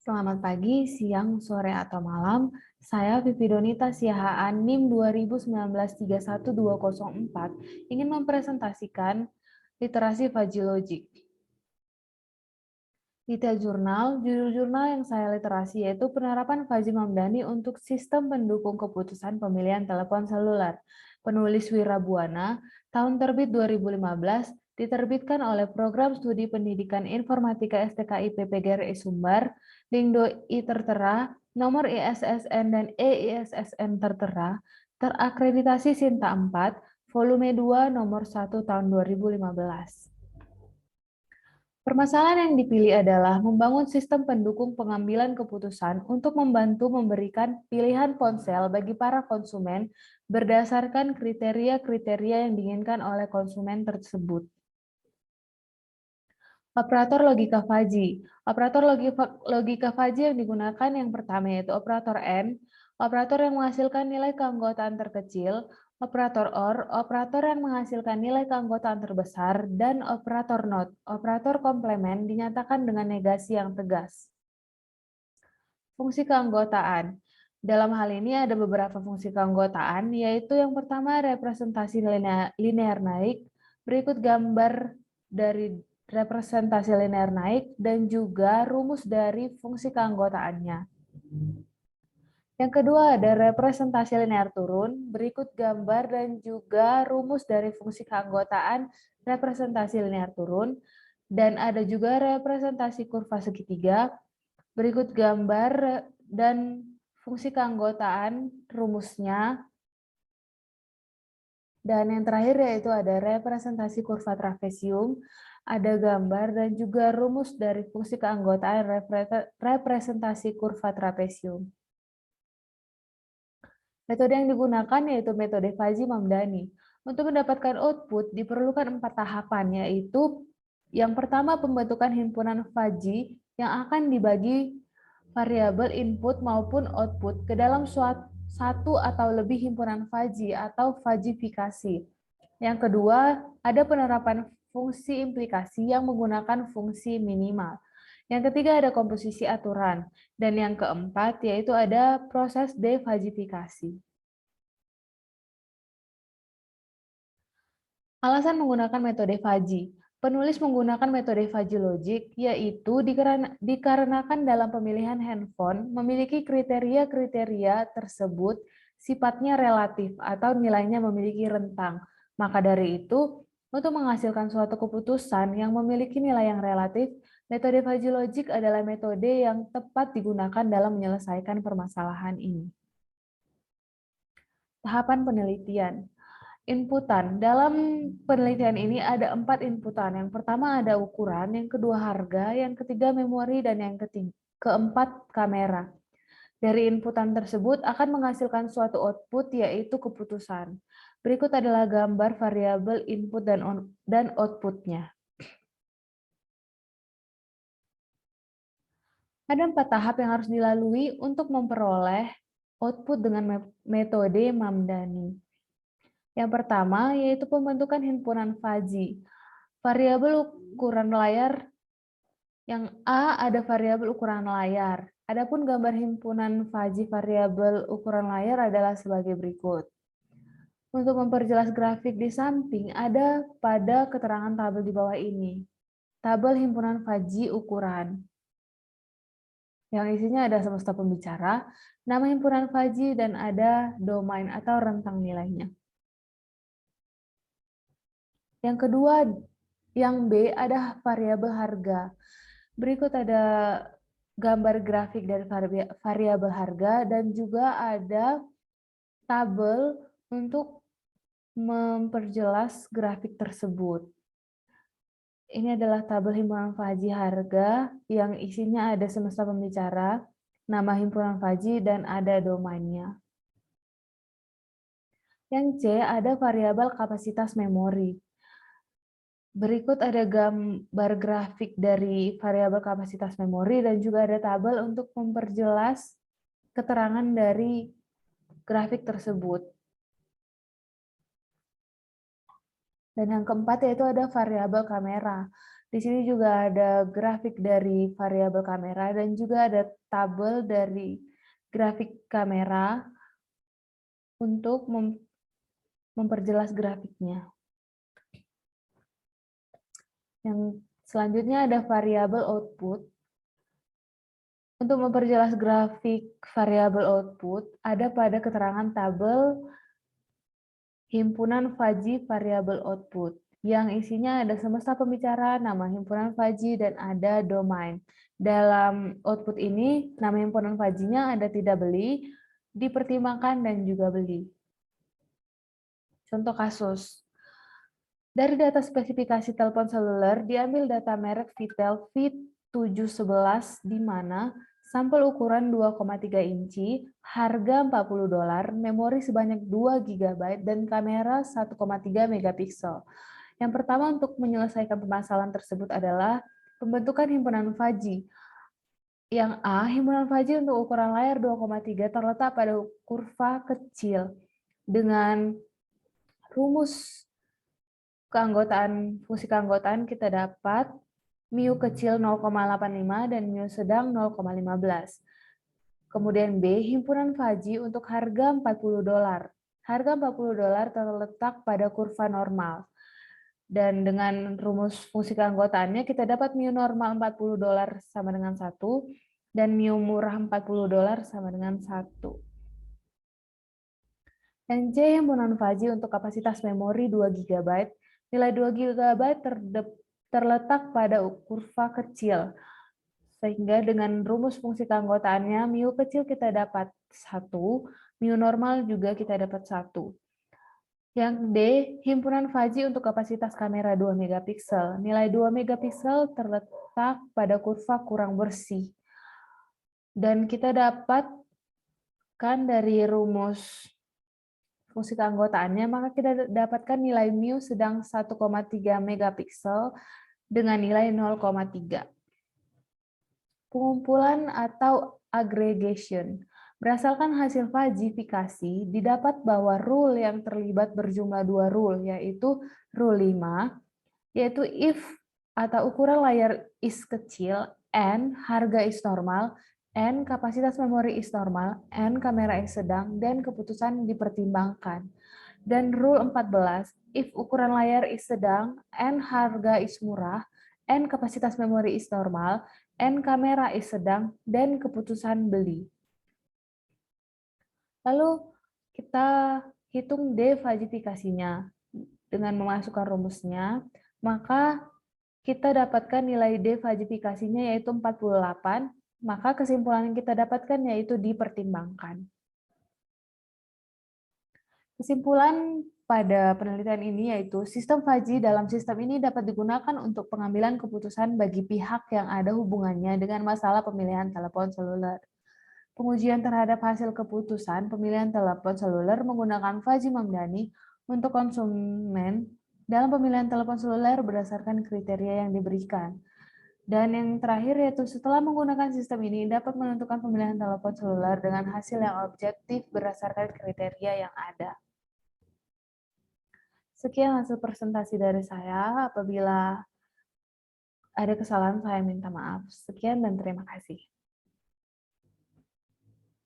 Selamat pagi, siang, sore, atau malam. Saya Vivi Donita Siahaan NIM 2019-31204 ingin mempresentasikan literasi Fuzzy Logic. Detail jurnal, judul jurnal yang saya literasi yaitu penerapan Fuzzy Mamdani untuk sistem pendukung keputusan pemilihan telepon seluler. Penulis Wirabuana, tahun terbit 2015, diterbitkan oleh Program Studi Pendidikan Informatika STKI PPGRI Sumbar, Dingdoi tertera, nomor ISSN dan EISSN tertera, terakreditasi Sinta 4, volume 2, nomor 1 tahun 2015. Permasalahan yang dipilih adalah membangun sistem pendukung pengambilan keputusan untuk membantu memberikan pilihan ponsel bagi para konsumen berdasarkan kriteria-kriteria yang diinginkan oleh konsumen tersebut. Operator logika Fuzzy. Operator logika Fuzzy yang digunakan yang pertama yaitu operator AND, operator yang menghasilkan nilai keanggotaan terkecil, operator OR, operator yang menghasilkan nilai keanggotaan terbesar, dan operator NOT. Operator komplement dinyatakan dengan negasi yang tegas. Fungsi keanggotaan. Dalam hal ini ada beberapa fungsi keanggotaan, yaitu yang pertama representasi linear naik, berikut gambar dari representasi linear naik, dan juga rumus dari fungsi keanggotaannya. Yang kedua ada representasi linear turun, berikut gambar dan juga rumus dari fungsi keanggotaan representasi linear turun, dan ada juga representasi kurva segitiga, berikut gambar dan fungsi keanggotaan rumusnya, dan yang terakhir yaitu ada representasi kurva trapesium, ada gambar dan juga rumus dari fungsi keanggotaan representasi kurva trapesium. Metode yang digunakan yaitu metode Fuzzy Mamdani. Untuk mendapatkan output diperlukan 4 tahapan, yaitu yang pertama pembentukan himpunan Fuzzy yang akan dibagi variabel input maupun output ke dalam satu atau lebih himpunan Fuzzy atau Fuzzifikasi. Yang kedua, ada penerapan fungsi implikasi yang menggunakan fungsi minimal. Yang ketiga ada komposisi aturan. Dan yang keempat yaitu ada proses defuzzifikasi. Alasan menggunakan metode Fuzzy. Penulis menggunakan metode Fuzzy Logic yaitu dikarenakan dalam pemilihan handphone memiliki kriteria-kriteria tersebut sifatnya relatif atau nilainya memiliki rentang. Maka dari itu, untuk menghasilkan suatu keputusan yang memiliki nilai yang relatif, metode Fuzzy Logic adalah metode yang tepat digunakan dalam menyelesaikan permasalahan ini. Tahapan penelitian. Inputan. Dalam penelitian ini ada 4 inputan. Yang pertama ada ukuran, yang kedua harga, yang ketiga memori, dan yang keempat kamera. Dari inputan tersebut akan menghasilkan suatu output yaitu keputusan. Berikut adalah gambar variabel input dan outputnya. Ada 4 tahap yang harus dilalui untuk memperoleh output dengan metode Mamdani. Yang pertama yaitu pembentukan himpunan Fuzzy. Variabel ukuran layar yang A ada variabel ukuran layar. Adapun gambar himpunan Fuzzy variabel ukuran layar adalah sebagai berikut. Untuk memperjelas grafik di samping ada pada keterangan tabel di bawah ini. Tabel himpunan Fuzzy ukuran. Yang isinya ada semesta pembicara, nama himpunan Fuzzy, dan ada domain atau rentang nilainya. Yang kedua, yang B ada variabel harga. Berikut ada gambar grafik dari variabel harga dan juga ada tabel untuk memperjelas grafik tersebut. Ini adalah tabel himpunan Fuzzy harga yang isinya ada semesta pembicara, nama himpunan Fuzzy, dan ada domainnya. Yang C ada variabel kapasitas memori. Berikut ada gambar grafik dari variabel kapasitas memori dan juga ada tabel untuk memperjelas keterangan dari grafik tersebut. Dan yang keempat yaitu ada variabel kamera. Di sini juga ada grafik dari variabel kamera dan juga ada tabel dari grafik kamera untuk memperjelas grafiknya. Yang selanjutnya ada variabel output. Untuk memperjelas grafik variabel output, ada pada keterangan tabel himpunan Fuzzy variabel output, yang isinya ada semesta pembicara, nama himpunan Fuzzy, dan ada domain. Dalam output ini, nama himpunan Fuzzy-nya ada tidak beli, dipertimbangkan, dan juga beli. Contoh kasus. Dari data spesifikasi telepon seluler, diambil data merek Vitel V711 di mana sampel ukuran 2,3 inci, harga $40, memori sebanyak 2 GB, dan kamera 1,3 megapiksel. Yang pertama untuk menyelesaikan permasalahan tersebut adalah pembentukan himpunan Fuzzy. Yang A, himpunan Fuzzy untuk ukuran layar 2,3 terletak pada kurva kecil dengan rumus fungsi keanggotaan kita dapat mu kecil 0,85 dan mu sedang 0,15. Kemudian B, himpunan Fuzzy untuk harga $40. Harga $40 terletak pada kurva normal. Dan dengan rumus fungsi keanggotaannya kita dapat mu normal $40 sama dengan 1 dan mu murah $40 sama dengan 1. Dan C, himpunan Fuzzy untuk kapasitas memori 2 GB. Nilai 2 GB terletak pada kurva kecil. Sehingga dengan rumus fungsi keanggotaannya, mu kecil kita dapat 1, mu normal juga kita dapat 1. Yang D, himpunan Fuzzy untuk kapasitas kamera 2 megapiksel. Nilai 2 megapiksel terletak pada kurva kurang bersih. Dan kita dapatkan dari rumus fungsi keanggotaannya, maka kita dapatkan nilai mu sedang 1,3 megapiksel dengan nilai 0,3. Pengumpulan atau aggregation. Berdasarkan hasil fajifikasi, didapat bahwa rule yang terlibat berjumlah 2 rule, yaitu rule 5, yaitu if atau ukuran layar is kecil, n harga is normal, n kapasitas memori is normal, n kamera is sedang, dan keputusan dipertimbangkan. Dan rule 14, if ukuran layar is sedang, n harga is murah, n kapasitas memori is normal, n kamera is sedang, dan keputusan beli. Lalu kita hitung D fajifikasinya. Dengan memasukkan rumusnya, maka kita dapatkan nilai D fajifikasinya yaitu 48, maka kesimpulan yang kita dapatkan yaitu dipertimbangkan. Kesimpulan pada penelitian ini yaitu sistem Fuzzy dalam sistem ini dapat digunakan untuk pengambilan keputusan bagi pihak yang ada hubungannya dengan masalah pemilihan telepon seluler. Pengujian terhadap hasil keputusan pemilihan telepon seluler menggunakan Fuzzy Mamdani untuk konsumen dalam pemilihan telepon seluler berdasarkan kriteria yang diberikan. Dan yang terakhir yaitu setelah menggunakan sistem ini dapat menentukan pemilihan telepon seluler dengan hasil yang objektif berdasarkan kriteria yang ada. Sekian hasil presentasi dari saya. Apabila ada kesalahan, saya minta maaf. Sekian dan terima kasih.